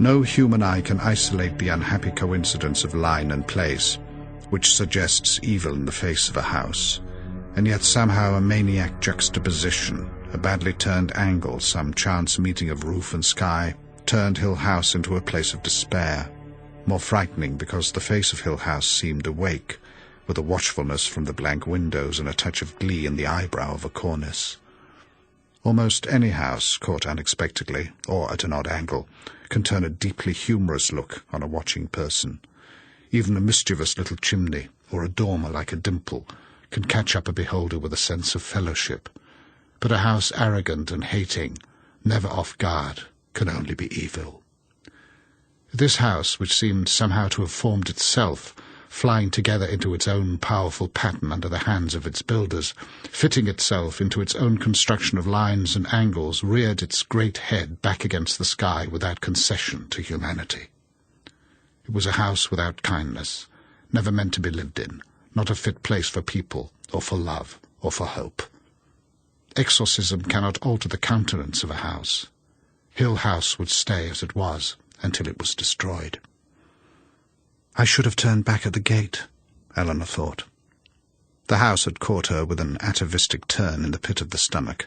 No human eye can isolate the unhappy coincidence of line and place, which suggests evil in the face of a house, and yet somehow a maniac juxtaposition, a badly turned angle, some chance meeting of roof and sky, turned Hill House into a place of despair, more frightening because the face of Hill House seemed awake, with a watchfulness from the blank windows and a touch of glee in the eyebrow of a cornice. Almost any house, caught unexpectedly, or at an odd angle, can turn a deeply humorous look on a watching person. Even a mischievous little chimney, or a dormer like a dimple, can catch up a beholder with a sense of fellowship. But a house arrogant and hating, never off guard, can only be evil. This house, which seemed somehow to have formed itself, flying together into its own powerful pattern under the hands of its builders, fitting itself into its own construction of lines and angles, reared its great head back against the sky without concession to humanity. It was a house without kindness, never meant to be lived in, not a fit place for people, or for love, or for hope. Exorcism cannot alter the countenance of a house. Hill House would stay as it was until it was destroyed. I should have turned back at the gate, Eleanor thought. The house had caught her with an atavistic turn in the pit of the stomach,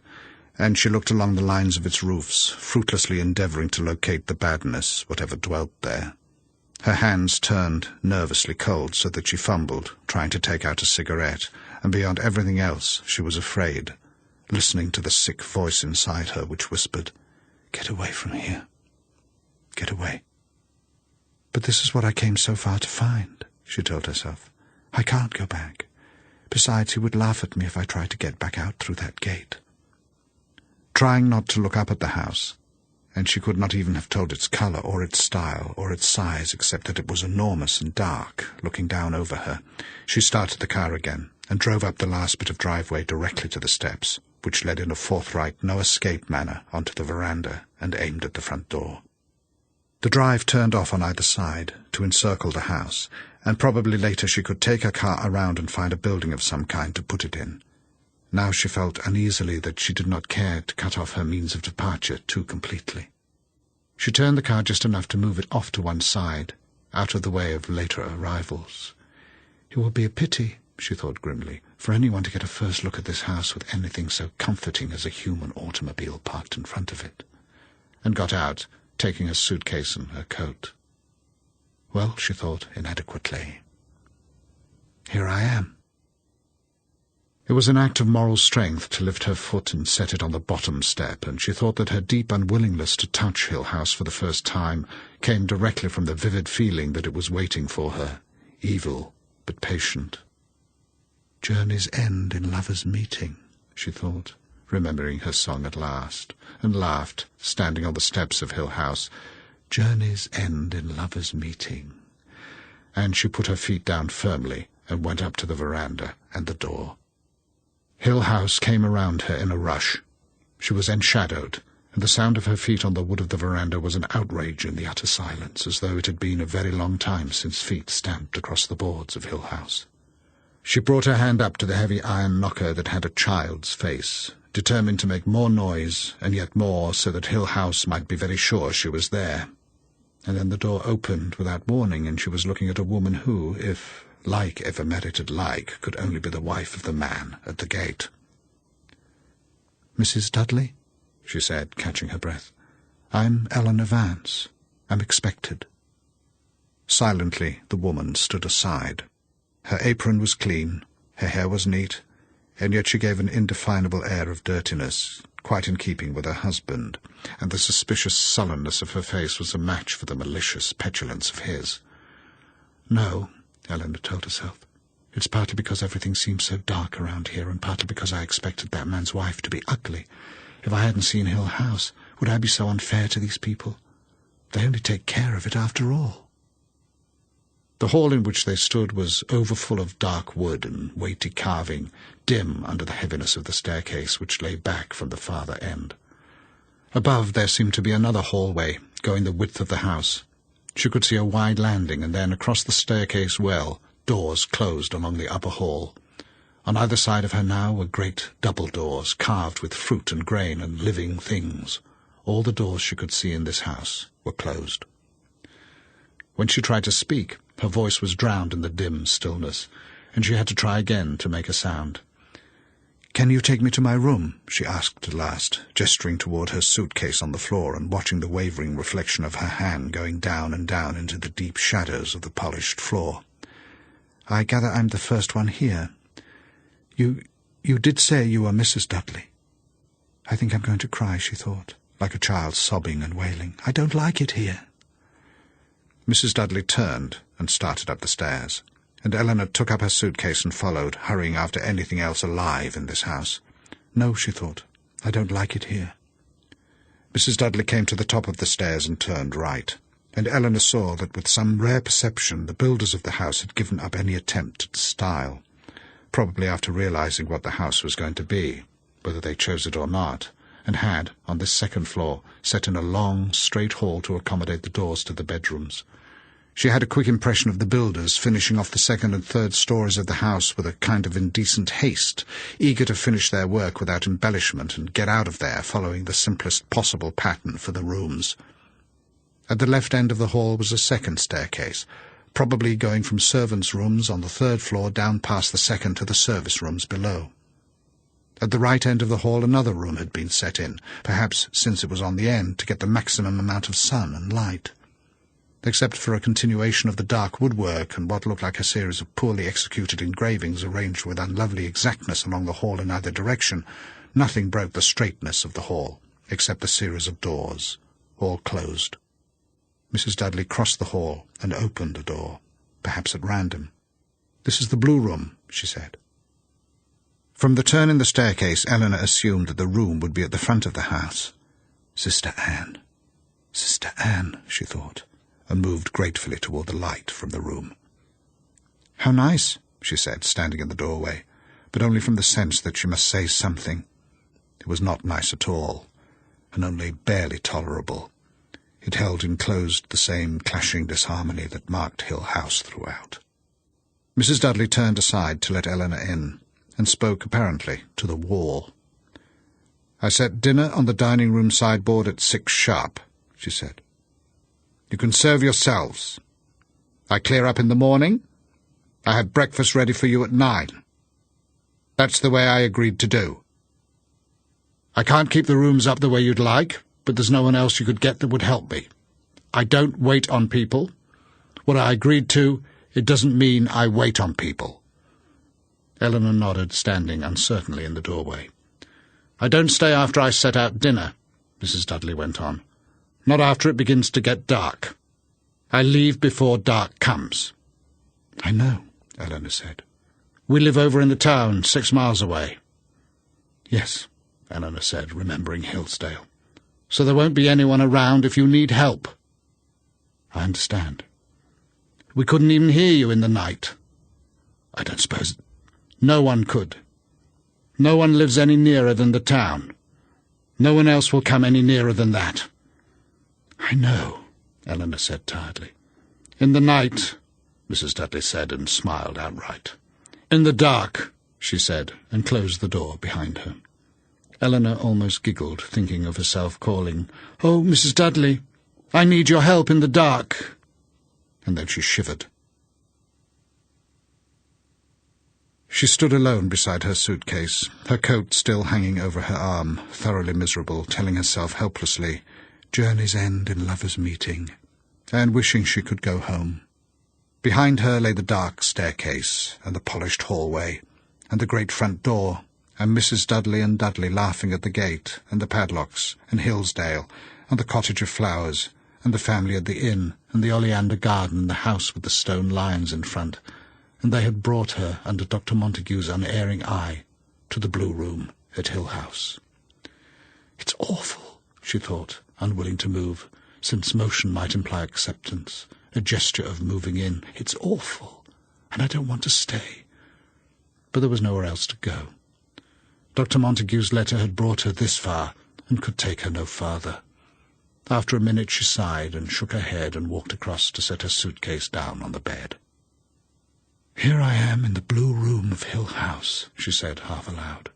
and she looked along the lines of its roofs, fruitlessly endeavouring to locate the badness, whatever dwelt there. Her hands turned nervously cold so that she fumbled, trying to take out a cigarette, and beyond everything else she was afraid, listening to the sick voice inside her which whispered, "Get away from here. Get away." "But this is what I came so far to find," she told herself. "I can't go back. Besides, he would laugh at me if I tried to get back out through that gate." Trying not to look up at the house, and she could not even have told its colour or its style or its size except that it was enormous and dark, looking down over her, she started the car again and drove up the last bit of driveway directly to the steps, which led in a forthright, no-escape manner onto the veranda and aimed at the front door. The drive turned off on either side to encircle the house, and probably later she could take her car around and find a building of some kind to put it in. Now she felt uneasily that she did not care to cut off her means of departure too completely. She turned the car just enough to move it off to one side, out of the way of later arrivals. It would be a pity, she thought grimly, for anyone to get a first look at this house with anything so comforting as a human automobile parked in front of it, and got out, taking her suitcase and her coat. Well, she thought inadequately, here I am. It was an act of moral strength to lift her foot and set it on the bottom step, and she thought that her deep unwillingness to touch Hill House for the first time came directly from the vivid feeling that it was waiting for her, evil but patient. Journeys end in lovers' meeting, she thought, remembering her song at last, and laughed, standing on the steps of Hill House. Journeys end in lovers' meeting. And she put her feet down firmly and went up to the veranda and the door. Hill House came around her in a rush. She was enshadowed, and the sound of her feet on the wood of the veranda was an outrage in the utter silence, as though it had been a very long time since feet stamped across the boards of Hill House. She brought her hand up to the heavy iron knocker that had a child's face, determined to make more noise, and yet more, so that Hill House might be very sure she was there. And then the door opened without warning, and she was looking at a woman who, if like ever merited like, could only be the wife of the man at the gate. "Mrs. Dudley?" she said, catching her breath. "I'm Eleanor Vance. I'm expected." Silently the woman stood aside. Her apron was clean, her hair was neat, and yet she gave an indefinable air of dirtiness, quite in keeping with her husband, and the suspicious sullenness of her face was a match for the malicious petulance of his. "No," Eleanor told herself. "It's partly because everything seems so dark around here, and partly because I expected that man's wife to be ugly. If I hadn't seen Hill House, would I be so unfair to these people? They only take care of it after all." The hall in which they stood was overfull of dark wood and weighty carving, dim under the heaviness of the staircase which lay back from the farther end. Above there seemed to be another hallway, going the width of the house. She could see a wide landing, and then across the staircase doors closed along the upper hall. On either side of her now were great double doors, carved with fruit and grain and living things. All the doors she could see in this house were closed. When she tried to speak, her voice was drowned in the dim stillness, and she had to try again to make a sound. "Can you take me to my room?" she asked at last, gesturing toward her suitcase on the floor and watching the wavering reflection of her hand going down and down into the deep shadows of the polished floor. "I gather I'm the first one here. You did say you were Mrs. Dudley." "I think I'm going to cry," she thought, like a child sobbing and wailing. "I don't like it here." Mrs. Dudley turned and started up the stairs, and Eleanor took up her suitcase and followed, hurrying after anything else alive in this house. "No," she thought, "I don't like it here." Mrs. Dudley came to the top of the stairs and turned right, and Eleanor saw that with some rare perception the builders of the house had given up any attempt at style, probably after realizing what the house was going to be, whether they chose it or not, and had, on this second floor, set in a long, straight hall to accommodate the doors to the bedrooms. She had a quick impression of the builders finishing off the second and third stories of the house with a kind of indecent haste, eager to finish their work without embellishment and get out of there following the simplest possible pattern for the rooms. At the left end of the hall was a second staircase, probably going from servants' rooms on the third floor down past the second to the service rooms below. At the right end of the hall another room had been set in, perhaps, since it was on the end, to get the maximum amount of sun and light. Except for a continuation of the dark woodwork and what looked like a series of poorly executed engravings arranged with unlovely exactness along the hall in either direction, nothing broke the straightness of the hall, except the series of doors, all closed. Mrs. Dudley crossed the hall and opened a door, perhaps at random. "This is the blue room," she said. From the turn in the staircase, Eleanor assumed that the room would be at the front of the house. Sister Anne, she thought, and moved gratefully toward the light from the room. "How nice," she said, standing in the doorway, but only from the sense that she must say something. It was not nice at all, and only barely tolerable. It held enclosed the same clashing disharmony that marked Hill House throughout. Mrs. Dudley turned aside to let Eleanor in, and spoke, apparently, to the wall. "I set dinner on the dining-room sideboard at 6 sharp, she said. "You can serve yourselves. I clear up in the morning. I have breakfast ready for you at 9. That's the way I agreed to do. I can't keep the rooms up the way you'd like, but there's no one else you could get that would help me. I don't wait on people. What I agreed to, it doesn't mean I wait on people." Eleanor nodded, standing uncertainly in the doorway. "I don't stay after I set out dinner," Mrs. Dudley went on. "Not after it begins to get dark. I leave before dark comes." "I know," Eleanor said. "We live over in the town, 6 miles away." "Yes," Eleanor said, remembering Hillsdale. "So there won't be anyone around if you need help." "I understand." "We couldn't even hear you in the night." "I don't suppose—" "No one could. No one lives any nearer than the town. No one else will come any nearer than that." "I know," Eleanor said tiredly. "In the night," Mrs. Dudley said, and smiled outright. "In the dark," she said, and closed the door behind her. Eleanor almost giggled, thinking of herself calling, "Oh, Mrs. Dudley, I need your help in the dark." And then she shivered. She stood alone beside her suitcase, her coat still hanging over her arm, thoroughly miserable, telling herself helplessly, "Journeys end in lovers' meeting," and wishing she could go home. Behind her lay the dark staircase, and the polished hallway, and the great front door, and Mrs. Dudley and Dudley laughing at the gate, and the padlocks, and Hillsdale, and the cottage of flowers, and the family at the inn, and the oleander garden, and the house with the stone lions in front, and they had brought her, under Dr. Montague's unerring eye, to the blue room at Hill House. "It's awful," she thought, unwilling to move, since motion might imply acceptance, a gesture of moving in. "It's awful, and I don't want to stay." But there was nowhere else to go. Dr. Montague's letter had brought her this far, and could take her no farther. After a minute she sighed and shook her head and walked across to set her suitcase down on the bed. "Here I am in the blue room of Hill House," she said half aloud,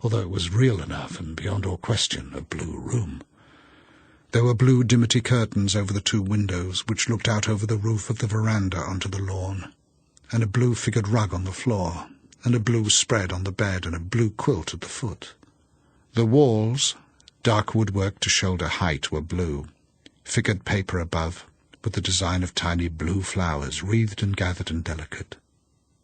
although it was real enough and beyond all question a blue room. There were blue dimity curtains over the 2 windows, which looked out over the roof of the veranda onto the lawn, and a blue-figured rug on the floor, and a blue spread on the bed, and a blue quilt at the foot. The walls, dark woodwork to shoulder height, were blue, figured paper above, with the design of tiny blue flowers, wreathed and gathered and delicate.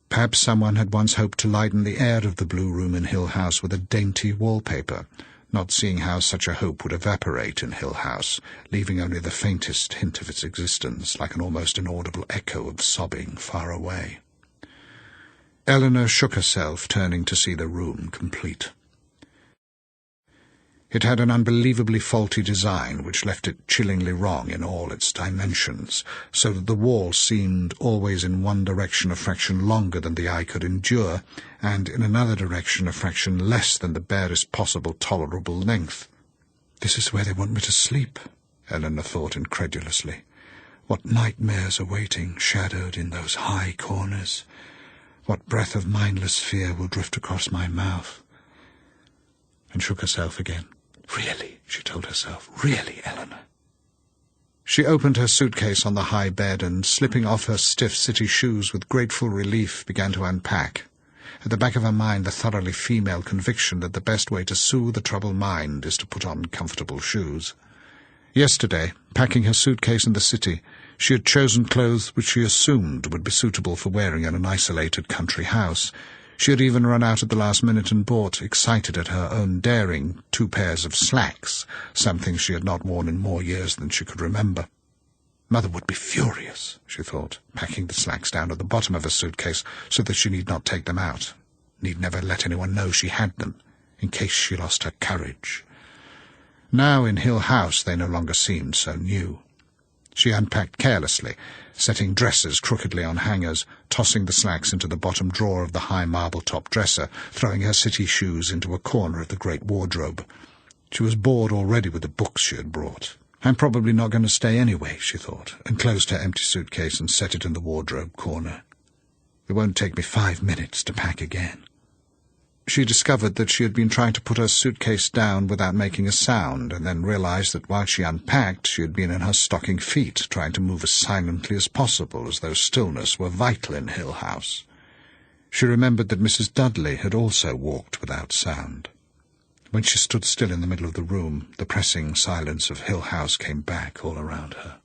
Perhaps someone had once hoped to lighten the air of the blue room in Hill House with a dainty wallpaper, not seeing how such a hope would evaporate in Hill House, leaving only the faintest hint of its existence, like an almost inaudible echo of sobbing far away. Eleanor shook herself, turning to see the room complete. It had an unbelievably faulty design, which left it chillingly wrong in all its dimensions, so that the wall seemed always in one direction a fraction longer than the eye could endure, and in another direction a fraction less than the barest possible tolerable length. "This is where they want me to sleep," Eleanor thought incredulously. "What nightmares are waiting, shadowed in those high corners? What breath of mindless fear will drift across my mouth?" And shook herself again. "Really," she told herself, "really, Eleanor." She opened her suitcase on the high bed and, slipping off her stiff city shoes with grateful relief, began to unpack. At the back of her mind the thoroughly female conviction that the best way to soothe a troubled mind is to put on comfortable shoes. Yesterday, packing her suitcase in the city, she had chosen clothes which she assumed would be suitable for wearing in an isolated country house. She had even run out at the last minute and bought, excited at her own daring, 2 pairs of slacks, something she had not worn in more years than she could remember. Mother would be furious, she thought, packing the slacks down at the bottom of her suitcase so that she need not take them out, need never let anyone know she had them, in case she lost her courage. Now in Hill House they no longer seemed so new. She unpacked carelessly, setting dresses crookedly on hangers, tossing the slacks into the bottom drawer of the high marble-top dresser, throwing her city shoes into a corner of the great wardrobe. She was bored already with the books she had brought. "I'm probably not going to stay anyway," she thought, and closed her empty suitcase and set it in the wardrobe corner. "It won't take me 5 minutes to pack again." She discovered that she had been trying to put her suitcase down without making a sound, and then realized that while she unpacked she had been in her stocking feet, trying to move as silently as possible, as though stillness were vital in Hill House. She remembered that Mrs. Dudley had also walked without sound. When she stood still in the middle of the room, the pressing silence of Hill House came back all around her.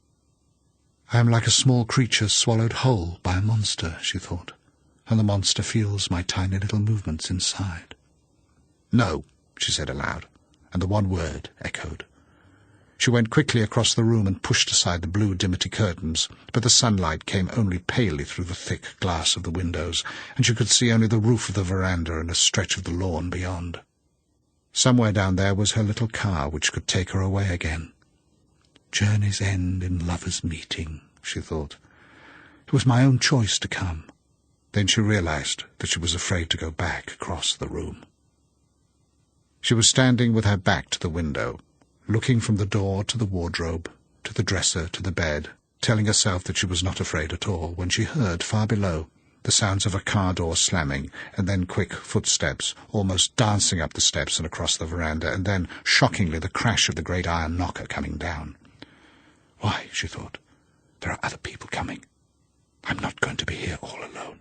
"I am like a small creature swallowed whole by a monster," she thought, "and the monster feels my tiny little movements inside." "No," she said aloud, and the one word echoed. She went quickly across the room and pushed aside the blue dimity curtains, but the sunlight came only palely through the thick glass of the windows, and she could see only the roof of the veranda and a stretch of the lawn beyond. Somewhere down there was her little car, which could take her away again. "Journeys end in lovers' meeting," she thought. "It was my own choice to come." Then she realized that she was afraid to go back across the room. She was standing with her back to the window, looking from the door to the wardrobe, to the dresser, to the bed, telling herself that she was not afraid at all, when she heard, far below, the sounds of a car door slamming, and then quick footsteps, almost dancing up the steps and across the veranda, and then, shockingly, the crash of the great iron knocker coming down. "Why," she thought, "there are other people coming. I'm not going to be here all alone."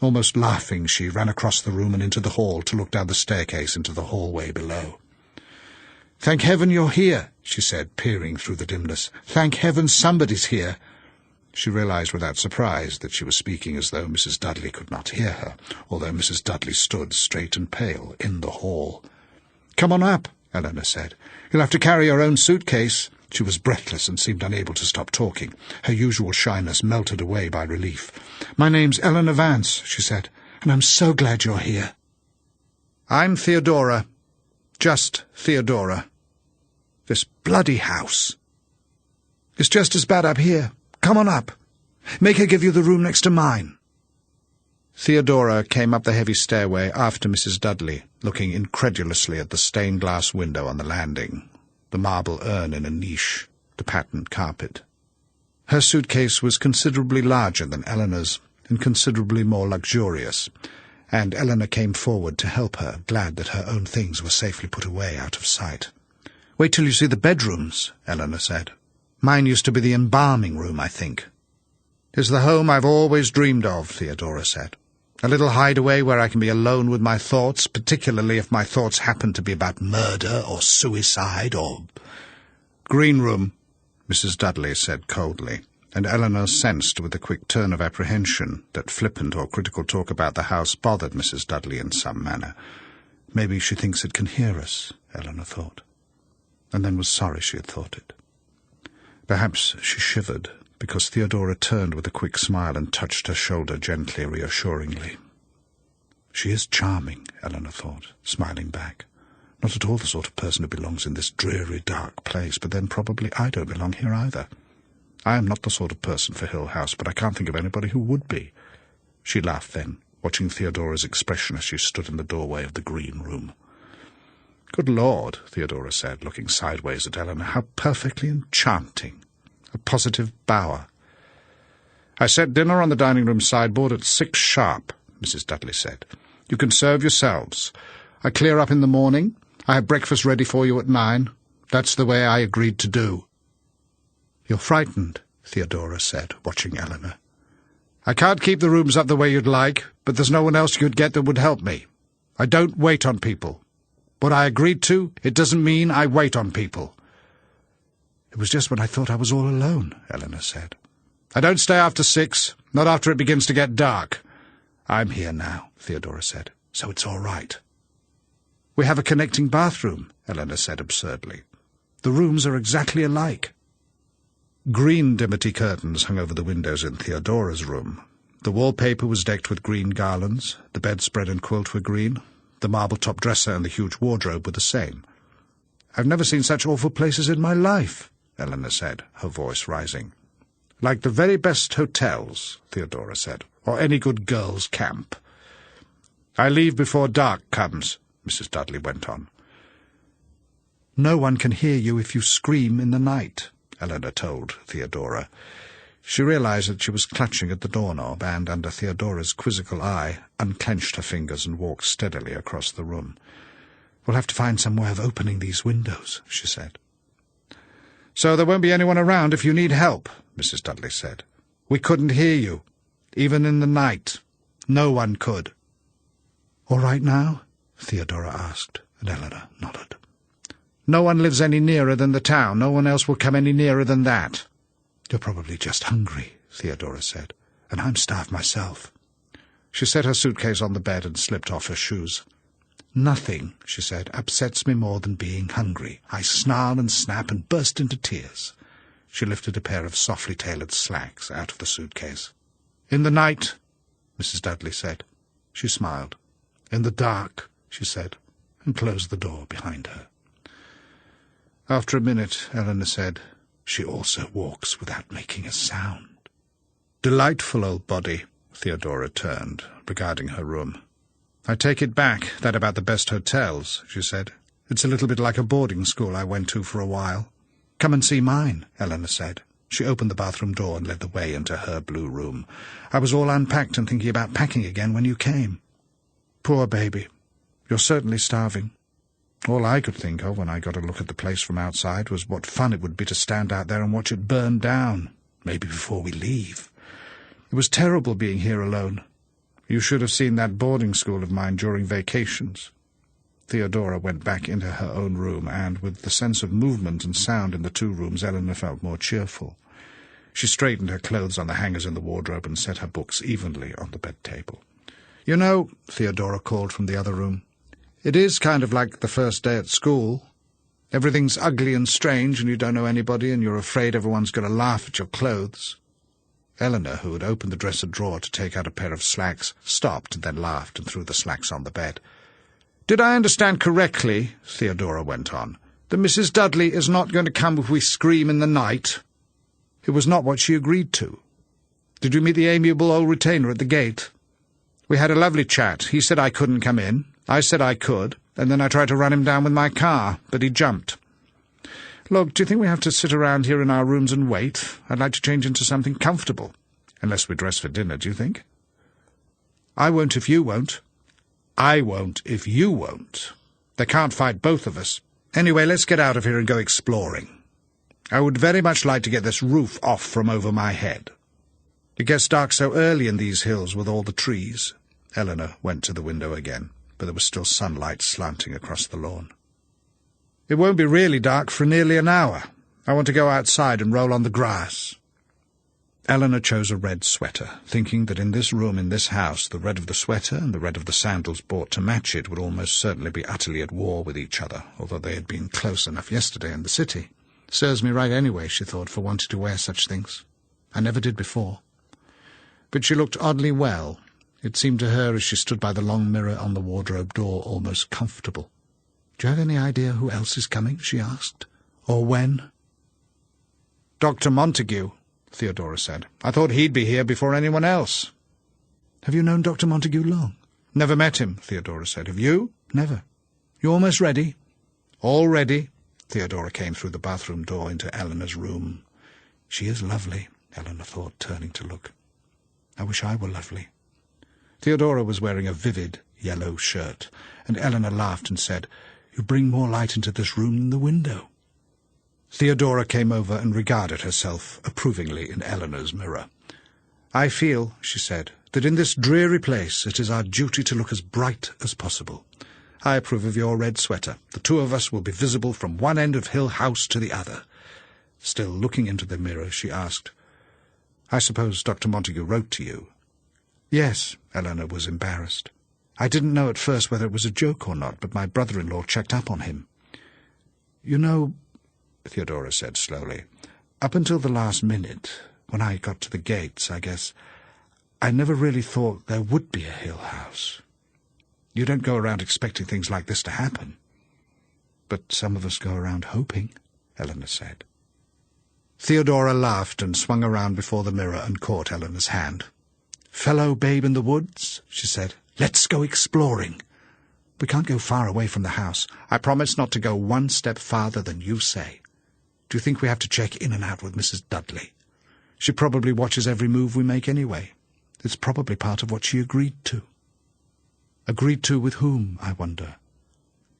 Almost laughing, she ran across the room and into the hall to look down the staircase into the hallway below. "Thank heaven you're here," she said, peering through the dimness. "Thank heaven somebody's here." She realized without surprise that she was speaking as though Mrs. Dudley could not hear her, although Mrs. Dudley stood, straight and pale, in the hall. "Come on up," Eleanor said. "You'll have to carry your own suitcase." She was breathless and seemed unable to stop talking. Her usual shyness melted away by relief. "My name's Eleanor Vance," she said, "and I'm so glad you're here." "I'm Theodora. Just Theodora. This bloody house. It's just as bad up here. Come on up. Make her give you the room next to mine." Theodora came up the heavy stairway after Mrs. Dudley, looking incredulously at the stained-glass window on the landing, the marble urn in a niche, the patterned carpet. Her suitcase was considerably larger than Eleanor's, and considerably more luxurious, and Eleanor came forward to help her, glad that her own things were safely put away out of sight. "Wait till you see the bedrooms," Eleanor said. "Mine used to be the embalming room, I think." "It's the home I've always dreamed of," Theodora said. "A little hideaway where I can be alone with my thoughts, particularly if my thoughts happen to be about murder or suicide or—" "Green room," Mrs. Dudley said coldly, and Eleanor sensed with a quick turn of apprehension that flippant or critical talk about the house bothered Mrs. Dudley in some manner. Maybe she thinks it can hear us, Eleanor thought, and then was sorry she had thought it. Perhaps she shivered, because Theodora turned with a quick smile and touched her shoulder gently, reassuringly. She is charming, Eleanor thought, smiling back. Not at all the sort of person who belongs in this dreary, dark place, but then probably I don't belong here either. I am not the sort of person for Hill House, but I can't think of anybody who would be. She laughed then, watching Theodora's expression as she stood in the doorway of the green room. "Good Lord," Theodora said, looking sideways at Eleanor, "how perfectly enchanting. A positive bower." "I set dinner on the dining-room sideboard at 6 sharp, Mrs. Dudley said. "You can serve yourselves. I clear up in the morning. I have breakfast ready for you at 9. That's the way I agreed to do." "You're frightened," Theodora said, watching Eleanor. "I can't keep the rooms up the way you'd like, but there's no one else you could get that would help me. I don't wait on people. What I agreed to, it doesn't mean I wait on people." "It was just when I thought I was all alone," Eleanor said. "I don't stay after 6, not after it begins to get dark." "I'm here now," Theodora said, "so it's all right." "We have a connecting bathroom," Eleanor said absurdly. "The rooms are exactly alike." Green dimity curtains hung over the windows in Theodora's room. The wallpaper was decked with green garlands, the bedspread and quilt were green, the marble-top dresser and the huge wardrobe were the same. "I've never seen such awful places in my life," Eleanor said, her voice rising. "Like the very best hotels," Theodora said, "or any good girls' camp." "I leave before dark comes," Mrs. Dudley went on. "No one can hear you if you scream in the night," Eleanor told Theodora. She realized that she was clutching at the doorknob and, under Theodora's quizzical eye, unclenched her fingers and walked steadily across the room. "We'll have to find some way of opening these windows," she said. "So there won't be anyone around if you need help," Mrs. Dudley said. "We couldn't hear you, even in the night. No one could." "All right now?" Theodora asked, and Eleanor nodded. "No one lives any nearer than the town. No one else will come any nearer than that." "You're probably just hungry," Theodora said, "and I'm starved myself." She set her suitcase on the bed and slipped off her shoes. "Nothing," she said, "upsets me more than being hungry. I snarl and snap and burst into tears." She lifted a pair of softly tailored slacks out of the suitcase. "In the night," Mrs. Dudley said. She smiled. "In the dark," she said, and closed the door behind her. After a minute, Eleanor said, "She also walks without making a sound." "Delightful old body," Theodora turned, regarding her room. "I take it back, that about the best hotels," she said. "It's a little bit like a boarding school I went to for a while." "Come and see mine," Eleanor said. She opened the bathroom door and led the way into her blue room. "I was all unpacked and thinking about packing again when you came." "Poor baby. You're certainly starving." "All I could think of when I got a look at the place from outside was what fun it would be to stand out there and watch it burn down, maybe before we leave. It was terrible being here alone. You should have seen that boarding school of mine during vacations." Theodora went back into her own room, and, with the sense of movement and sound in the 2 rooms, Eleanor felt more cheerful. She straightened her clothes on the hangers in the wardrobe and set her books evenly on the bed-table. "You know," Theodora called from the other room, "it is kind of like the first day at school. Everything's ugly and strange, and you don't know anybody, and you're afraid everyone's going to laugh at your clothes." Eleanor, who had opened the dresser drawer to take out a pair of slacks, stopped and then laughed and threw the slacks on the bed. "Did I understand correctly," Theodora went on, "that Mrs. Dudley is not going to come if we scream in the night?" "It was not what she agreed to." "Did you meet the amiable old retainer at the gate?" "We had a lovely chat. He said I couldn't come in. I said I could, and then I tried to run him down with my car, but he jumped. Look, do you think we have to sit around here in our rooms and wait? I'd like to change into something comfortable. Unless we dress for dinner, do you think?" "I won't if you won't." "I won't if you won't. They can't fight both of us. Anyway, let's get out of here and go exploring. I would very much like to get this roof off from over my head. It gets dark so early in these hills with all the trees." Eleanor went to the window again, but there was still sunlight slanting across the lawn. "It won't be really dark for nearly an hour. I want to go outside and roll on the grass." Eleanor chose a red sweater, thinking that in this room, in this house, the red of the sweater and the red of the sandals bought to match it would almost certainly be utterly at war with each other, although they had been close enough yesterday in the city. "Serves me right anyway," she thought, "for wanting to wear such things. I never did before." But she looked oddly well. It seemed to her, as she stood by the long mirror on the wardrobe door, almost comfortable. "Do you have any idea who else is coming?" she asked. "Or when?" "Dr. Montague," Theodora said. "I thought he'd be here before anyone else." "Have you known Dr. Montague long?" "Never met him," Theodora said. "Have you?" "Never. You almost ready?" "All ready." Theodora came through the bathroom door into Eleanor's room. "She is lovely," Eleanor thought, turning to look. "I wish I were lovely." Theodora was wearing a vivid yellow shirt, and Eleanor laughed and said, "You bring more light into this room than the window." Theodora came over and regarded herself approvingly in Eleanor's mirror. "I feel," she said, "that in this dreary place it is our duty to look as bright as possible. I approve of your red sweater. The two of us will be visible from one end of Hill House to the other." Still looking into the mirror, she asked, "I suppose Dr. Montague wrote to you?" "Yes," Eleanor was embarrassed. "I didn't know at first whether it was a joke or not, but my brother-in-law checked up on him." "You know," Theodora said slowly, "up until the last minute, when I got to the gates, I guess, I never really thought there would be a Hill House. You don't go around expecting things like this to happen." "But some of us go around hoping," Eleanor said. Theodora laughed and swung around before the mirror and caught Eleanor's hand. "Fellow babe in the woods," she said, "let's go exploring. We can't go far away from the house. I promise not to go one step farther than you say. Do you think we have to check in and out with Mrs. Dudley? She probably watches every move we make anyway. It's probably part of what she agreed to." "Agreed to with whom, I wonder?"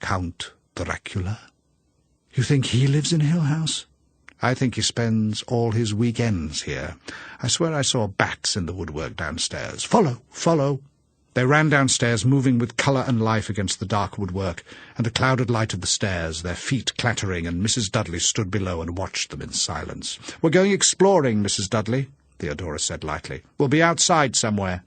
"Count Dracula." "You think he lives in Hill House?" "I think he spends all his weekends here. I swear I saw bats in the woodwork downstairs. Follow, follow." They ran downstairs, moving with colour and life against the dark woodwork and the clouded light of the stairs, their feet clattering, and Mrs. Dudley stood below and watched them in silence. "We're going exploring, Mrs. Dudley," Theodora said lightly. "We'll be outside somewhere."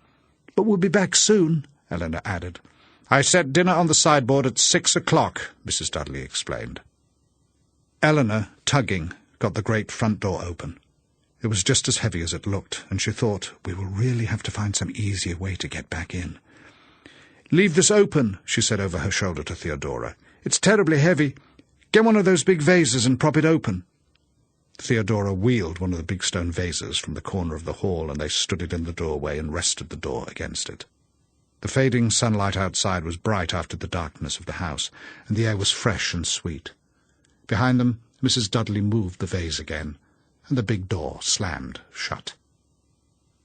"But we'll be back soon," Eleanor added. "I set dinner on the sideboard at 6 o'clock, Mrs. Dudley explained. Eleanor, tugging, got the great front door open. It was just as heavy as it looked, and she thought, "We will really have to find some easier way to get back in." "Leave this open," she said over her shoulder to Theodora. "It's terribly heavy. Get one of those big vases and prop it open." Theodora wheeled one of the big stone vases from the corner of the hall, and they stood it in the doorway and rested the door against it. The fading sunlight outside was bright after the darkness of the house, and the air was fresh and sweet. Behind them, Mrs. Dudley moved the vase again, and the big door slammed shut.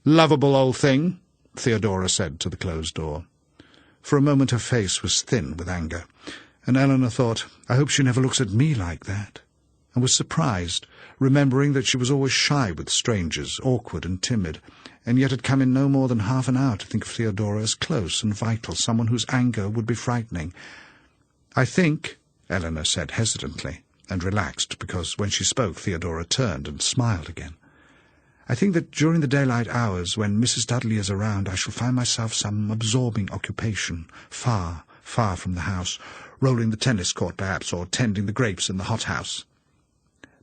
"Lovable old thing," Theodora said to the closed door. For a moment her face was thin with anger, and Eleanor thought, "I hope she never looks at me like that," and was surprised, remembering that she was always shy with strangers, awkward and timid, and yet had come in no more than half an hour to think of Theodora as close and vital, someone whose anger would be frightening. "I think," Eleanor said hesitantly, and relaxed, because when she spoke Theodora turned and smiled again. "I think that during the daylight hours, when Mrs. Dudley is around, I shall find myself some absorbing occupation, far, far from the house, rolling the tennis court perhaps, or tending the grapes in the hothouse.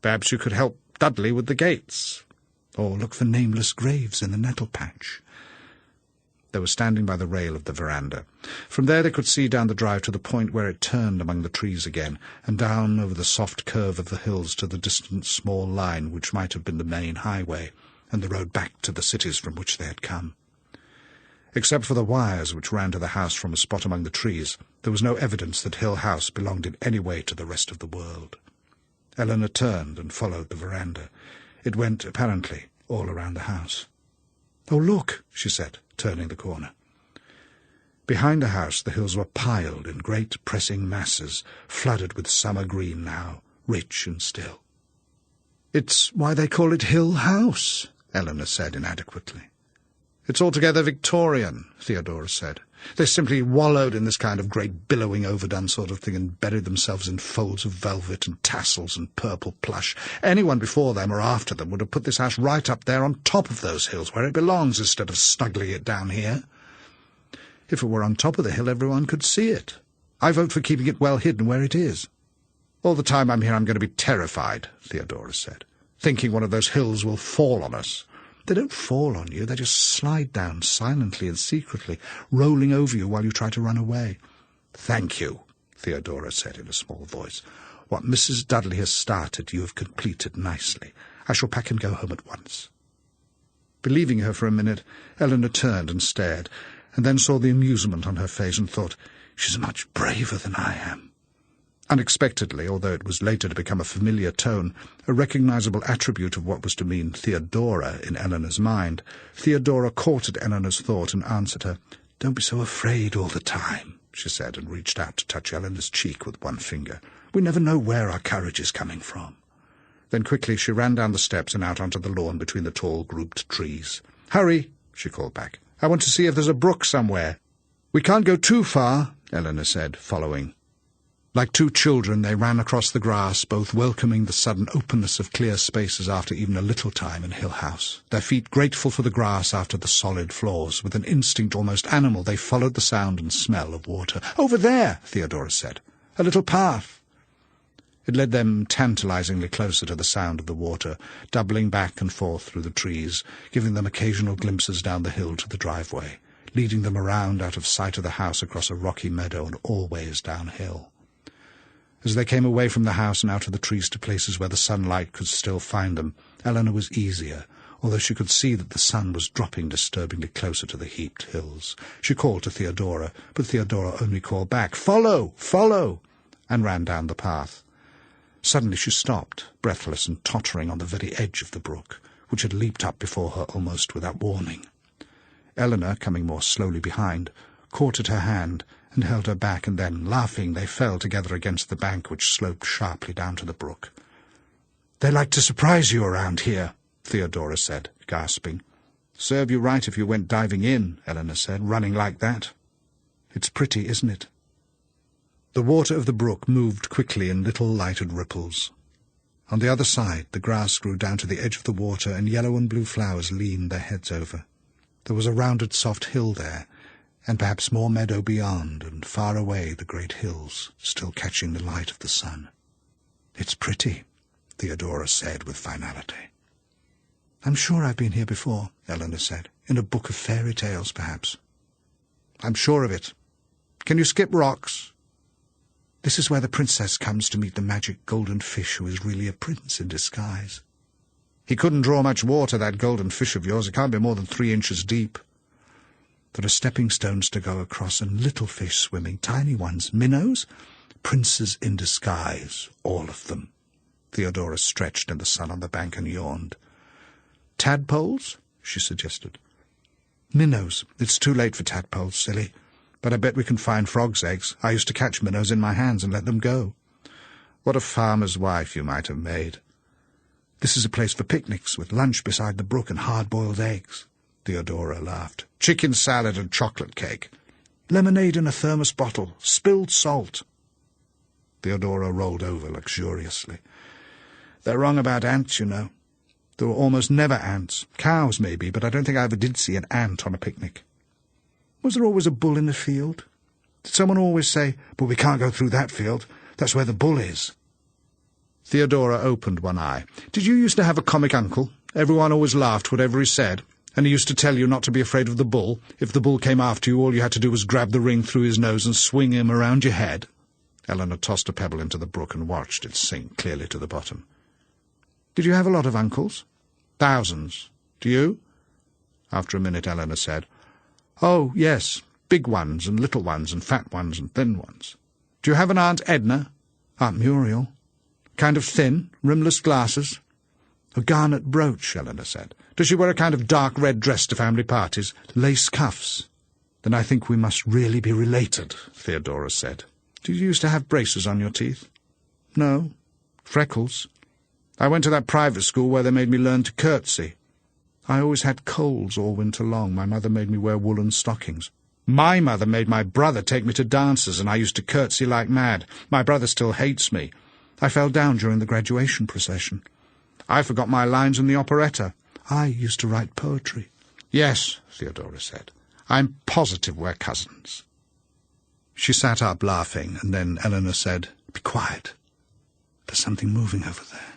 Perhaps you could help Dudley with the gates, or look for nameless graves in the nettle patch." They were standing by the rail of the veranda. From there they could see down the drive to the point where it turned among the trees again, and down over the soft curve of the hills to the distant small line which might have been the main highway, and the road back to the cities from which they had come. Except for the wires which ran to the house from a spot among the trees, there was no evidence that Hill House belonged in any way to the rest of the world. Eleanor turned and followed the veranda. It went, apparently, all around the house. "Oh, look," she said, turning the corner. Behind the house the hills were piled in great pressing masses, flooded with summer green now, rich and still. "It's why they call it Hill House," Eleanor said inadequately. "It's altogether Victorian," Theodora said. "They simply wallowed in this kind of great billowing overdone sort of thing and buried themselves in folds of velvet and tassels and purple plush. Anyone before them or after them would have put this house right up there on top of those hills where it belongs instead of snuggling it down here. If it were on top of the hill, everyone could see it. I vote for keeping it well hidden where it is." "All the time I'm here I'm going to be terrified," Theodora said, "thinking one of those hills will fall on us." "They don't fall on you, they just slide down silently and secretly, rolling over you while you try to run away." "Thank you," Theodora said in a small voice. "What Mrs. Dudley has started you have completed nicely. I shall pack and go home at once." Believing her for a minute, Eleanor turned and stared, and then saw the amusement on her face and thought, "She's much braver than I am." Unexpectedly, although it was later to become a familiar tone, a recognizable attribute of what was to mean Theodora in Eleanor's mind, Theodora caught at Eleanor's thought and answered her. "Don't be so afraid all the time," she said, and reached out to touch Eleanor's cheek with one finger. "We never know where our courage is coming from." Then quickly she ran down the steps and out onto the lawn between the tall grouped trees. "Hurry," she called back. "I want to see if there's a brook somewhere." "We can't go too far," Eleanor said, following. Like two children they ran across the grass, both welcoming the sudden openness of clear spaces after even a little time in Hill House, their feet grateful for the grass after the solid floors. With an instinct almost animal they followed the sound and smell of water. "Over there," Theodora said. "A little path." It led them tantalizingly closer to the sound of the water, doubling back and forth through the trees, giving them occasional glimpses down the hill to the driveway, leading them around out of sight of the house across a rocky meadow and always downhill. As they came away from the house and out of the trees to places where the sunlight could still find them, Eleanor was easier, although she could see that the sun was dropping disturbingly closer to the heaped hills. She called to Theodora, but Theodora only called back, "Follow! Follow!" and ran down the path. Suddenly she stopped, breathless and tottering on the very edge of the brook, which had leaped up before her almost without warning. Eleanor, coming more slowly behind, caught at her hand and held her back, and then, laughing, they fell together against the bank which sloped sharply down to the brook. "They like to surprise you around here," Theodora said, gasping. "Serve you right if you went diving in," Eleanor said, "running like that. It's pretty, isn't it?" The water of the brook moved quickly in little lighted ripples. On the other side the grass grew down to the edge of the water, and yellow and blue flowers leaned their heads over. There was a rounded soft hill there, and perhaps more meadow beyond, and far away the great hills, still catching the light of the sun. "It's pretty," Theodora said with finality. "I'm sure I've been here before," Eleanor said. "In a book of fairy tales, perhaps." "I'm sure of it. Can you skip rocks?" "This is where the princess comes to meet the magic golden fish who is really a prince in disguise." "He couldn't draw much water, that golden fish of yours. It can't be more than 3 inches deep." "There are stepping stones to go across, and little fish swimming, tiny ones, minnows, princes in disguise, all of them." Theodora stretched in the sun on the bank and yawned. "Tadpoles?" she suggested. "Minnows. It's too late for tadpoles, silly. But I bet we can find frogs' eggs. I used to catch minnows in my hands and let them go." "What a farmer's wife you might have made." "This is a place for picnics, with lunch beside the brook and hard-boiled eggs." Theodora laughed. "Chicken salad and chocolate cake. Lemonade in a thermos bottle. Spilled salt." Theodora rolled over luxuriously. "They're wrong about ants, you know. There were almost never ants. Cows, maybe, but I don't think I ever did see an ant on a picnic." "Was there always a bull in the field? Did someone always say, 'But we can't go through that field. That's where the bull is'?" Theodora opened one eye. "Did you used to have a comic uncle? Everyone always laughed whatever he said. And he used to tell you not to be afraid of the bull. If the bull came after you, all you had to do was grab the ring through his nose and swing him around your head." Eleanor tossed a pebble into the brook and watched it sink clearly to the bottom. "Did you have a lot of uncles?" "Thousands. Do you?" After a minute Eleanor said, "Oh, yes, big ones and little ones and fat ones and thin ones. Do you have an Aunt Edna?" "Aunt Muriel." "Kind of thin, rimless glasses?" "A garnet brooch," Eleanor said. "Does she wear a kind of dark red dress to family parties?" "Lace cuffs." "Then I think we must really be related," Theodora said. "Did you used to have braces on your teeth?" "No. Freckles. I went to that private school where they made me learn to curtsy. I always had colds all winter long. My mother made me wear woolen stockings. My mother made my brother take me to dances, and I used to curtsy like mad. My brother still hates me. I fell down during the graduation procession. I forgot my lines in the operetta. I used to write poetry." "Yes," Theodora said. "I'm positive we're cousins." She sat up, laughing, and then Eleanor said, "Be quiet. There's something moving over there."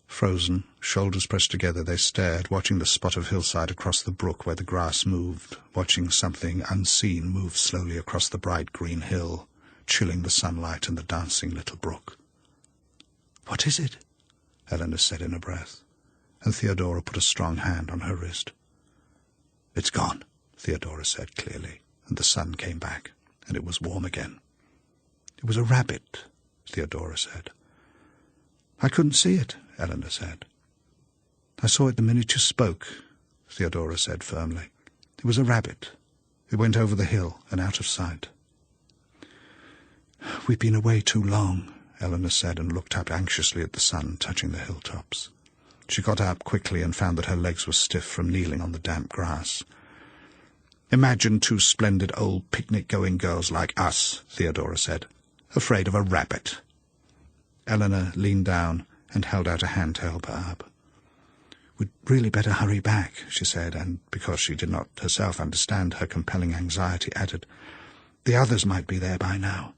Frozen, shoulders pressed together, they stared, watching the spot of hillside across the brook where the grass moved, watching something unseen move slowly across the bright green hill, chilling the sunlight and the dancing little brook. "What is it?" Eleanor said in a breath, and Theodora put a strong hand on her wrist. "It's gone," Theodora said clearly, and the sun came back, and it was warm again. "It was a rabbit," Theodora said. "I couldn't see it," Eleanor said. "I saw it the minute you spoke," Theodora said firmly. "It was a rabbit. It went over the hill and out of sight." "We've been away too long," Eleanor said, and looked up anxiously at the sun touching the hilltops. She got up quickly and found that her legs were stiff from kneeling on the damp grass. "Imagine two splendid old picnic-going girls like us," Theodora said, "afraid of a rabbit." Eleanor leaned down and held out a hand to help her up. "We'd really better hurry back," she said, and because she did not herself understand her compelling anxiety, added, "The others might be there by now."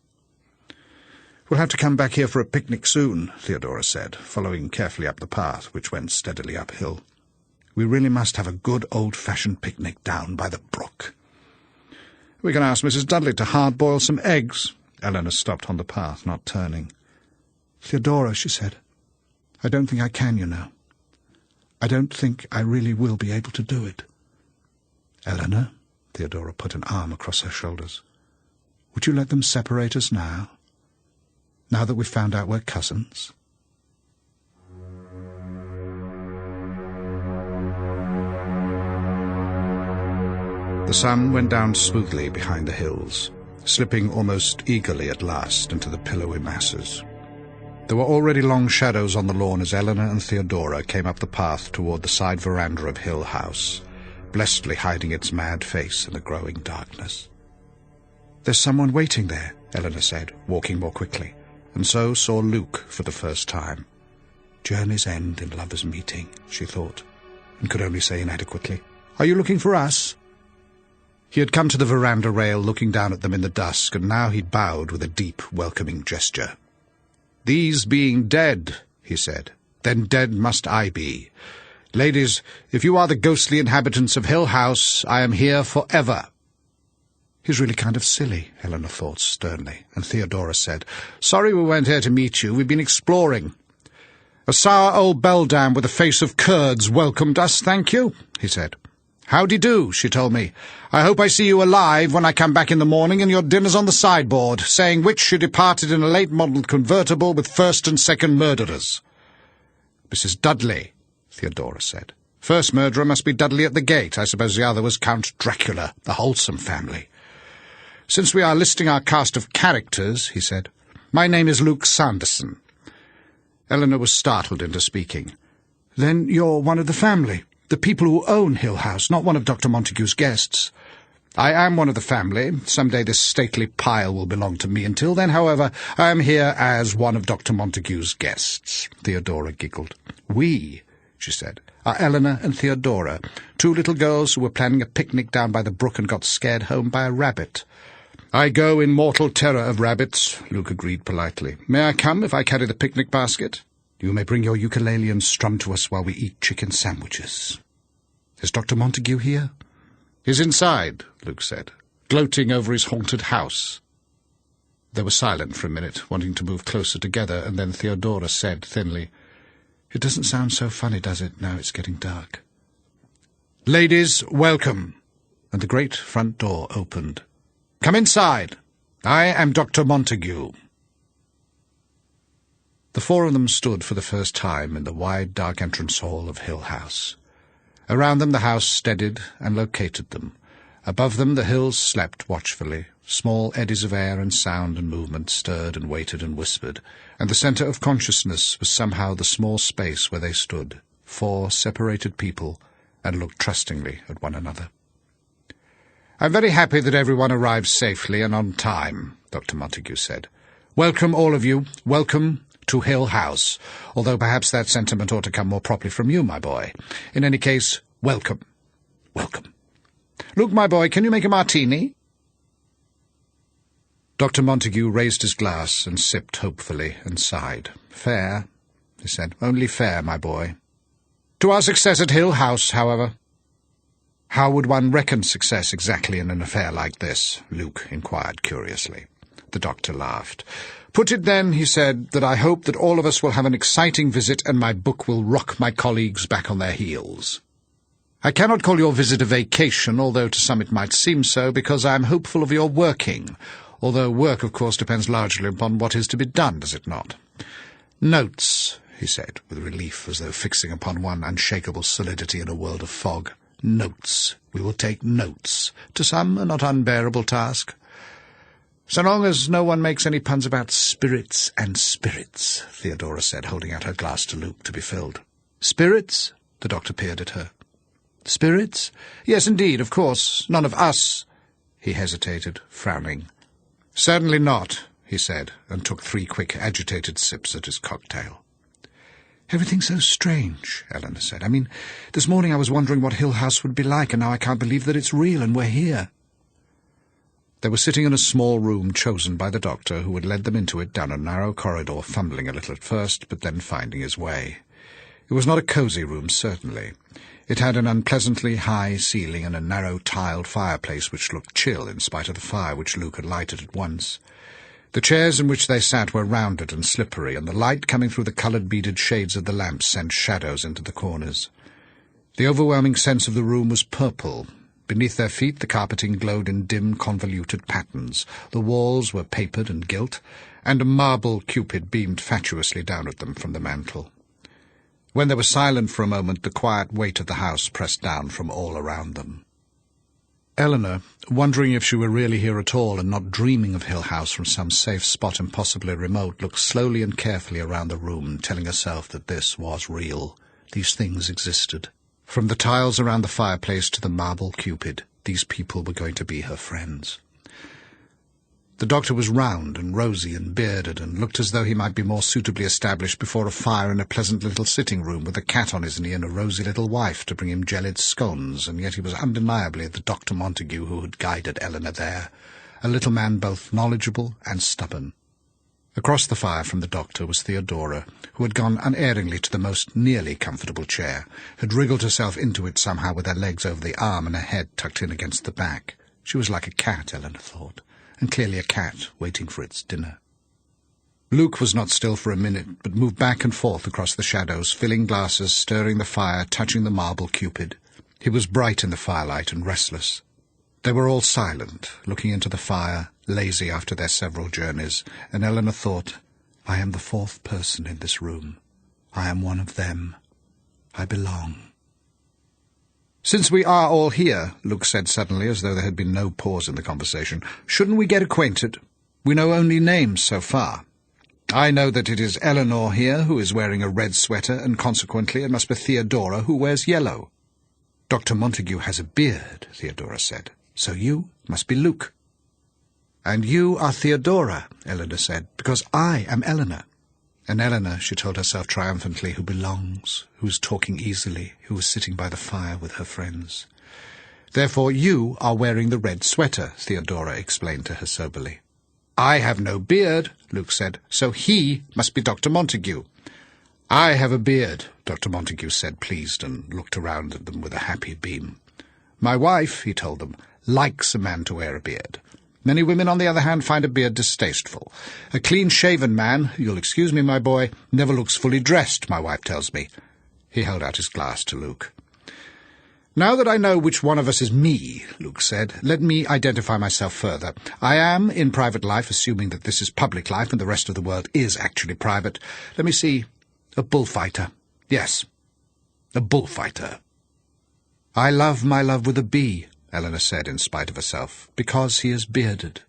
"We'll have to come back here for a picnic soon," Theodora said, following carefully up the path, which went steadily uphill. "We really must have a good old-fashioned picnic down by the brook." "We can ask Mrs. Dudley to hard-boil some eggs." Eleanor stopped on the path, not turning. "Theodora," she said, "I don't think I can, you know. I don't think I really will be able to do it." "Eleanor," Theodora put an arm across her shoulders, "would you let them separate us now? Now that we've found out we're cousins?" The sun went down smoothly behind the hills, slipping almost eagerly at last into the pillowy masses. There were already long shadows on the lawn as Eleanor and Theodora came up the path toward the side veranda of Hill House, blessedly hiding its mad face in the growing darkness. "There's someone waiting there," Eleanor said, walking more quickly, and so saw Luke for the first time. "Journeys end in lovers' meeting," she thought, and could only say inadequately, "Are you looking for us?" He had come to the veranda rail, looking down at them in the dusk, and now he bowed with a deep, welcoming gesture. "These being dead," he said, "then dead must I be. Ladies, if you are the ghostly inhabitants of Hill House, I am here forever." "He's really kind of silly," Eleanor thought sternly, and Theodora said, "Sorry we weren't here to meet you. We've been exploring." "A sour old beldam with a face of curds welcomed us, thank you," he said. "Howdy-do," she told me. "I hope I see you alive when I come back in the morning and your dinner's on the sideboard, saying which she departed in a late-modelled convertible with first and second murderers." "Mrs. Dudley," Theodora said. "First murderer must be Dudley at the gate. I suppose the other was Count Dracula, the wholesome family." "Since we are listing our cast of characters," he said, "my name is Luke Sanderson." Eleanor was startled into speaking. "Then you're one of the family? The people who own Hill House, not one of Dr. Montague's guests?" "I am one of the family. Some day this stately pile will belong to me. Until then, however, I am here as one of Dr. Montague's guests." Theodora giggled. "We," she said, "are Eleanor and Theodora, two little girls who were planning a picnic down by the brook and got scared home by a rabbit." "I go in mortal terror of rabbits," Luke agreed politely. "May I come if I carry the picnic basket?" "You may bring your ukulele and strum to us while we eat chicken sandwiches." "Is Dr. Montague here?" "He's inside," Luke said, "gloating over his haunted house." They were silent for a minute, wanting to move closer together, and then Theodora said thinly, "It doesn't sound so funny, does it, now it's getting dark?" "Ladies, welcome." And the great front door opened. "Come inside. I am Dr. Montague." The four of them stood for the first time in the wide, dark entrance hall of Hill House. Around them the house steadied and located them, Above them the hills slept watchfully. Small eddies of air and sound and movement stirred and waited and whispered, and the centre of consciousness was somehow the small space where they stood, 4 separated people, and looked trustingly at one another. "I'm very happy that everyone arrived safely and on time," Dr. Montague said. "Welcome, all of you. Welcome to Hill House, although perhaps that sentiment ought to come more properly from you, my boy. In any case, welcome. Welcome. Luke, my boy, can you make a martini?" Dr. Montague raised his glass and sipped hopefully and sighed. "Fair," he said. "Only fair, my boy. To our success at Hill House, however." "How would one reckon success exactly in an affair like this?" Luke inquired curiously. The doctor laughed. "Put it then," he said, "that I hope that all of us will have an exciting visit and my book will rock my colleagues back on their heels. I cannot call your visit a vacation, although to some it might seem so, because I am hopeful of your working, although work, of course, depends largely upon what is to be done, does it not? Notes," he said, with relief, as though fixing upon one unshakable solidity in a world of fog. "Notes. We will take notes. To some a not unbearable task. So long as no one makes any puns about spirits and spirits," Theodora said, holding out her glass to Luke to be filled. "Spirits?" The doctor peered at her. "Spirits? Yes, indeed, of course. None of us—" He hesitated, frowning. "Certainly not," he said, and took 3 quick, agitated sips at his cocktail. "Everything's so strange," Eleanor said. "I mean, this morning I was wondering what Hill House would be like, and now I can't believe that it's real and we're here." They were sitting in a small room chosen by the doctor, who had led them into it down a narrow corridor, fumbling a little at first, but then finding his way. It was not a cosy room, certainly. It had an unpleasantly high ceiling and a narrow tiled fireplace which looked chill in spite of the fire which Luke had lighted at once. The chairs in which they sat were rounded and slippery, and the light coming through the coloured beaded shades of the lamps sent shadows into the corners. The overwhelming sense of the room was purple. Beneath their feet the carpeting glowed in dim, convoluted patterns. The walls were papered and gilt, and a marble Cupid beamed fatuously down at them from the mantel. When they were silent for a moment, the quiet weight of the house pressed down from all around them. Eleanor, wondering if she were really here at all and not dreaming of Hill House from some safe spot impossibly remote, looked slowly and carefully around the room, telling herself that this was real. These things existed. From the tiles around the fireplace to the marble Cupid, these people were going to be her friends. The doctor was round and rosy and bearded, and looked as though he might be more suitably established before a fire in a pleasant little sitting-room with a cat on his knee and a rosy little wife to bring him jellied scones, and yet he was undeniably the Dr. Montague who had guided Eleanor there, a little man both knowledgeable and stubborn. Across the fire from the doctor was Theodora, who had gone unerringly to the most nearly comfortable chair, had wriggled herself into it somehow with her legs over the arm and her head tucked in against the back. She was like a cat, Eleanor thought, and clearly a cat waiting for its dinner. Luke was not still for a minute, but moved back and forth across the shadows, filling glasses, stirring the fire, touching the marble Cupid. He was bright in the firelight and restless. They were all silent, looking into the fire, lazy after their several journeys, and Eleanor thought, "I am the 4th person in this room. I am one of them. I belong." "Since we are all here," Luke said suddenly, as though there had been no pause in the conversation, "shouldn't we get acquainted? We know only names so far. I know that it is Eleanor here who is wearing a red sweater, and consequently it must be Theodora who wears yellow." "Dr. Montague has a beard," Theodora said, "so you must be Luke." "And you are Theodora," Eleanor said, "because I am Eleanor." And Eleanor, she told herself triumphantly, who belongs, who is talking easily, who is sitting by the fire with her friends. "Therefore you are wearing the red sweater," Theodora explained to her soberly. "I have no beard," Luke said, "so he must be Dr. Montague." "I have a beard," Dr. Montague said, pleased, and looked around at them with a happy beam. "My wife," he told them, "likes a man to wear a beard. Many women, on the other hand, find a beard distasteful. A clean-shaven man, you'll excuse me, my boy, never looks fully dressed, my wife tells me." He held out his glass to Luke. "Now that I know which one of us is me," Luke said, "let me identify myself further. I am, in private life, assuming that this is public life and the rest of the world is actually private, let me see, a bullfighter. Yes, a bullfighter. I love my love with a B, Eleanor said in spite of herself. "Because he is bearded."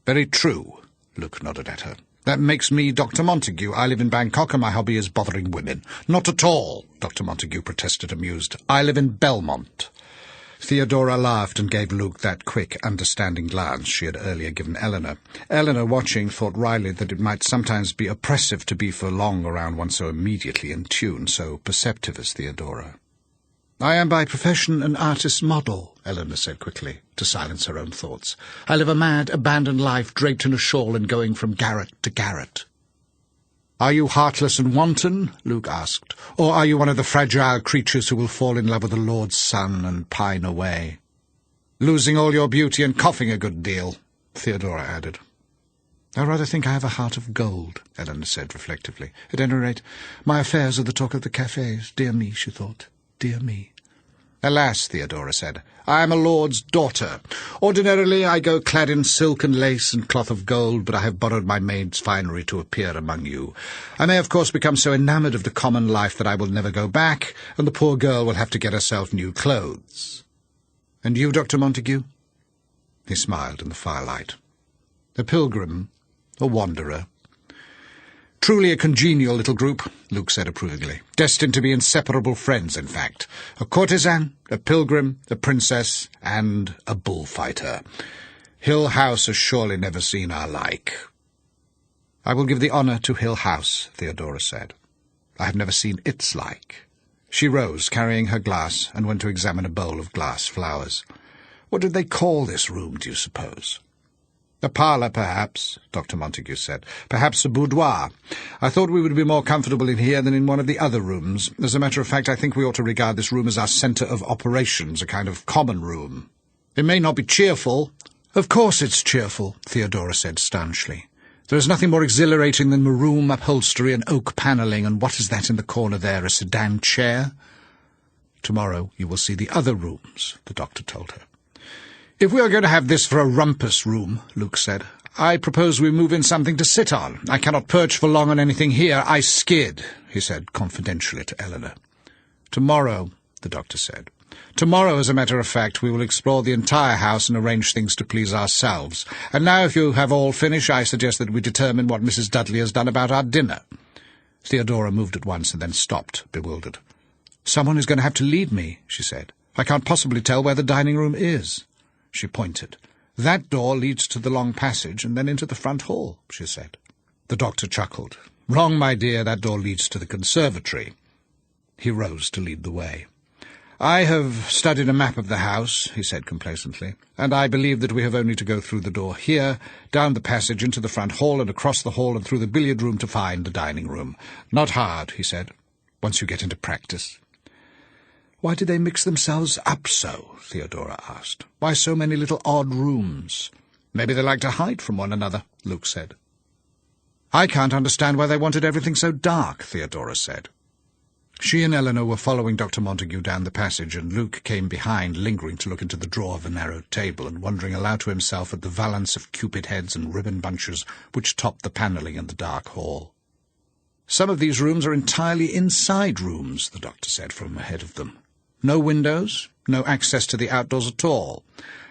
"Very true," Luke nodded at her. "That makes me Dr. Montague. I live in Bangkok and my hobby is bothering women." "Not at all," Dr. Montague protested, amused. "I live in Belmont." Theodora laughed and gave Luke that quick, understanding glance she had earlier given Eleanor. Eleanor, watching, thought wryly that it might sometimes be oppressive to be for long around one so immediately in tune, so perceptive as Theodora. "I am by profession an artist's model," Eleanor said quickly, to silence her own thoughts. "I live a mad, abandoned life, draped in a shawl and going from garret to garret." "Are you heartless and wanton?" Luke asked. "Or are you one of the fragile creatures who will fall in love with the Lord's Son and pine away? Losing all your beauty and coughing a good deal," Theodora added. "I rather think I have a heart of gold," Eleanor said reflectively. "At any rate, my affairs are the talk of the cafes. Dear me," she thought. "Dear me." "Alas," Theodora said, "I am a lord's daughter. Ordinarily I go clad in silk and lace and cloth of gold, but I have borrowed my maid's finery to appear among you. I may, of course, become so enamoured of the common life that I will never go back, and the poor girl will have to get herself new clothes. And you, Dr. Montague?" He smiled in the firelight. "A pilgrim, a wanderer." "Truly a congenial little group," Luke said approvingly. "Destined to be inseparable friends, in fact. A courtesan, a pilgrim, a princess, and a bullfighter. Hill House has surely never seen our like." "I will give the honour to Hill House," Theodora said. "I have never seen its like." She rose, carrying her glass, and went to examine a bowl of glass flowers. "What did they call this room, do you suppose?" "A parlour, perhaps," Dr. Montague said. "Perhaps a boudoir. I thought we would be more comfortable in here than in one of the other rooms. As a matter of fact, I think we ought to regard this room as our centre of operations, a kind of common room. It may not be cheerful." "Of course it's cheerful," Theodora said staunchly. "There is nothing more exhilarating than maroon upholstery and oak panelling, and what is that in the corner there, a sedan chair?" "Tomorrow you will see the other rooms," the doctor told her. "If we are going to have this for a rumpus room," Luke said, "I propose we move in something to sit on. I cannot perch for long on anything here. I skid," he said confidentially to Eleanor. "Tomorrow," the doctor said. "Tomorrow, as a matter of fact, we will explore the entire house and arrange things to please ourselves. And now, if you have all finished, I suggest that we determine what Mrs. Dudley has done about our dinner." Theodora moved at once and then stopped, bewildered. "Someone is going to have to lead me," she said. "I can't possibly tell where the dining room is." She pointed. "That door leads to the long passage and then into the front hall," she said. The doctor chuckled. "Wrong, my dear, that door leads to the conservatory." He rose to lead the way. "I have studied a map of the house," he said complacently, "and I believe that we have only to go through the door here, down the passage into the front hall and across the hall and through the billiard room to find the dining room. Not hard," he said, "once you get into practice." "Why did they mix themselves up so?" Theodora asked. "Why so many little odd rooms?" "Maybe they like to hide from one another," Luke said. "I can't understand why they wanted everything so dark," Theodora said. She and Eleanor were following Dr. Montague down the passage, and Luke came behind, lingering to look into the drawer of a narrow table, and wondering aloud to himself at the valance of cupid heads and ribbon bunches which topped the panelling in the dark hall. "Some of these rooms are entirely inside rooms," the doctor said from ahead of them. "No windows, no access to the outdoors at all.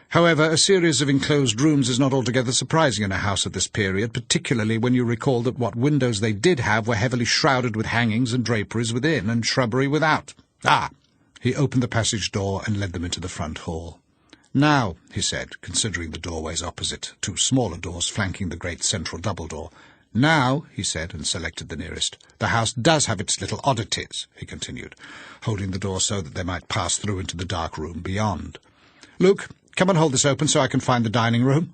However, a series of enclosed rooms is not altogether surprising in a house of this period, particularly when you recall that what windows they did have were heavily shrouded with hangings and draperies within and shrubbery without. Ah!" He opened the passage door and led them into the front hall. "Now," he said, considering the doorways opposite, two smaller doors flanking the great central double door. "Now," he said, and selected the nearest. "The house does have its little oddities," he continued, holding the door so that they might pass through into the dark room beyond. "Luke, come and hold this open so I can find the dining room."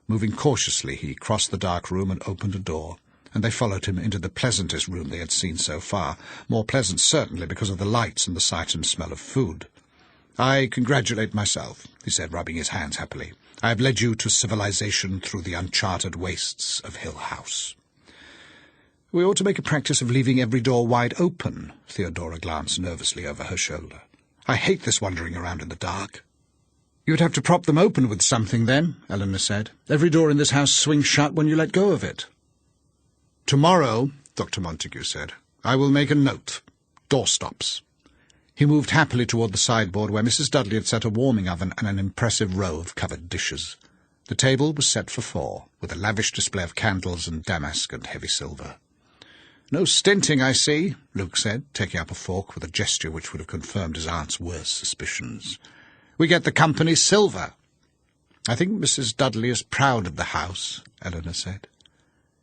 Moving cautiously, he crossed the dark room and opened a door, and they followed him into the pleasantest room they had seen so far, more pleasant certainly because of the lights and the sight and smell of food. "I congratulate myself," he said, rubbing his hands happily. "I have led you to civilization through the uncharted wastes of Hill House." "We ought to make a practice of leaving every door wide open." Theodora glanced nervously over her shoulder. "I hate this wandering around in the dark." "You'd have to prop them open with something then," Eleanor said. "Every door in this house swings shut when you let go of it." "Tomorrow," Dr. Montague said, "I will make a note. Doorstops." He moved happily toward the sideboard where Mrs. Dudley had set a warming oven and an impressive row of covered dishes. The table was set for 4, with a lavish display of candles and damask and heavy silver. "No stinting, I see," Luke said, taking up a fork with a gesture which would have confirmed his aunt's worst suspicions. "We get the company's silver." "I think Mrs. Dudley is proud of the house," Eleanor said.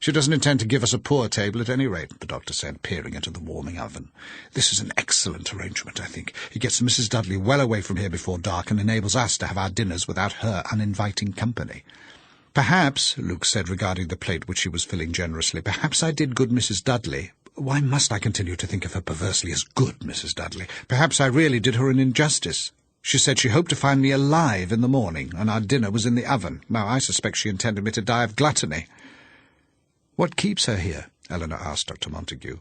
"She doesn't intend to give us a poor table at any rate," the doctor said, peering into the warming oven. "This is an excellent arrangement, I think. It gets Mrs. Dudley well away from here before dark and enables us to have our dinners without her uninviting company." "Perhaps," Luke said, regarding the plate which she was filling generously, "perhaps I did good Mrs. Dudley. Why must I continue to think of her perversely as good Mrs. Dudley? Perhaps I really did her an injustice. She said she hoped to find me alive in the morning, and our dinner was in the oven. Now I suspect she intended me to die of gluttony." "What keeps her here?" Eleanor asked Dr. Montague.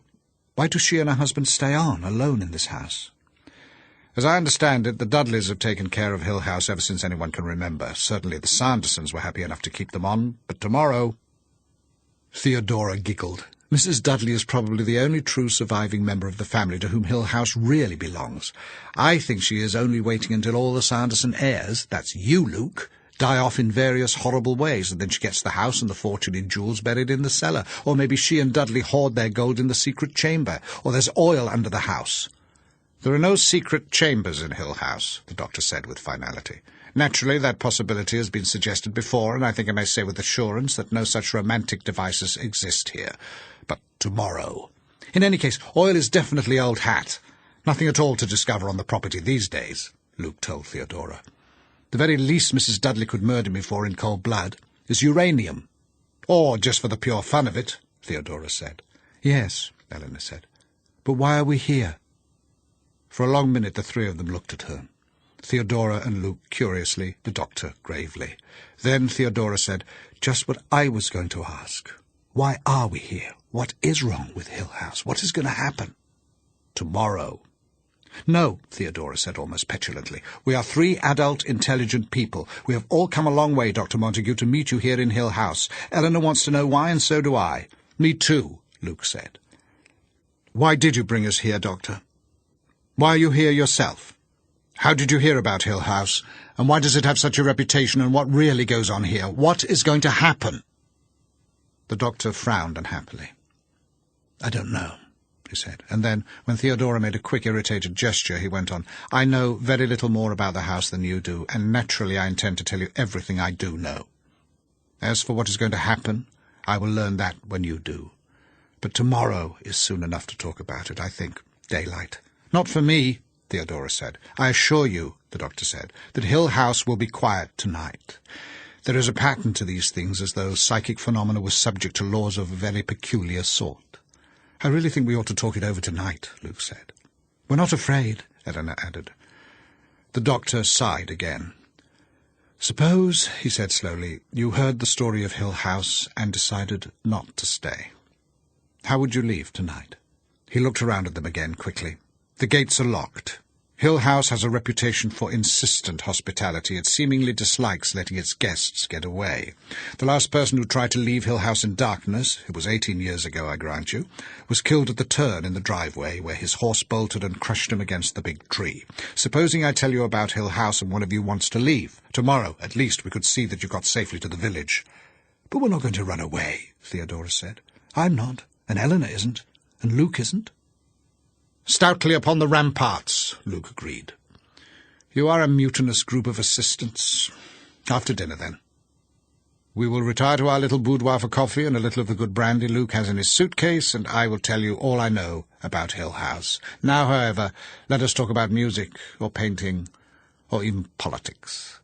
"Why do she and her husband stay on, alone in this house?" "As I understand it, the Dudleys have taken care of Hill House ever since anyone can remember. Certainly the Sandersons were happy enough to keep them on, but tomorrow—" Theodora giggled. "Mrs. Dudley is probably the only true surviving member of the family to whom Hill House really belongs. I think she is only waiting until all the Sanderson heirs—that's you, Luke— die off in various horrible ways, and then she gets the house and the fortune in jewels buried in the cellar. Or maybe she and Dudley hoard their gold in the secret chamber, or there's oil under the house." "There are no secret chambers in Hill House," the doctor said with finality. "Naturally, that possibility has been suggested before, and I think I may say with assurance that no such romantic devices exist here. But tomorrow— In any case, oil is definitely old hat. Nothing at all to discover on the property these days," Luke told Theodora. "The very least Mrs. Dudley could murder me for in cold blood is uranium." "Or just for the pure fun of it," Theodora said. "Yes," Eleanor said. "But why are we here?" For a long minute the three of them looked at her. Theodora and Luke curiously, the doctor gravely. Then Theodora said, "Just what I was going to ask. Why are we here? What is wrong with Hill House? What is going to happen?" "Tomorrow." "No," Theodora said almost petulantly. "We are 3 adult, intelligent people. We have all come a long way, Dr. Montague, to meet you here in Hill House. Eleanor wants to know why, and so do I." "Me too," Luke said. "Why did you bring us here, Doctor? Why are you here yourself? How did you hear about Hill House? And why does it have such a reputation, and what really goes on here? What is going to happen?" The doctor frowned unhappily. "I don't know," he said, and then, when Theodora made a quick, irritated gesture, he went on, "I know very little more about the house than you do, and naturally I intend to tell you everything I do know. As for what is going to happen, I will learn that when you do. But tomorrow is soon enough to talk about it, I think. Daylight." "Not for me," Theodora said. "I assure you," the doctor said, "that Hill House will be quiet tonight. There is a pattern to these things, as though psychic phenomena were subject to laws of a very peculiar sort." "I really think we ought to talk it over tonight," Luke said. "We're not afraid," Eleanor added. The doctor sighed again. "Suppose," he said slowly, "you heard the story of Hill House and decided not to stay. How would you leave tonight?" He looked around at them again quickly. "The gates are locked. Hill House has a reputation for insistent hospitality. It seemingly dislikes letting its guests get away. The last person who tried to leave Hill House in darkness, it was 18 years ago, I grant you, was killed at the turn in the driveway, where his horse bolted and crushed him against the big tree. Supposing I tell you about Hill House and one of you wants to leave. Tomorrow, at least, we could see that you got safely to the village." "But we're not going to run away," Theodora said. "I'm not, and Eleanor isn't, and Luke isn't." "Stoutly upon the ramparts," Luke agreed. "You are a mutinous group of assistants. After dinner, then. We will retire to our little boudoir for coffee and a little of the good brandy Luke has in his suitcase, and I will tell you all I know about Hill House. Now, however, let us talk about music, or painting, or even politics."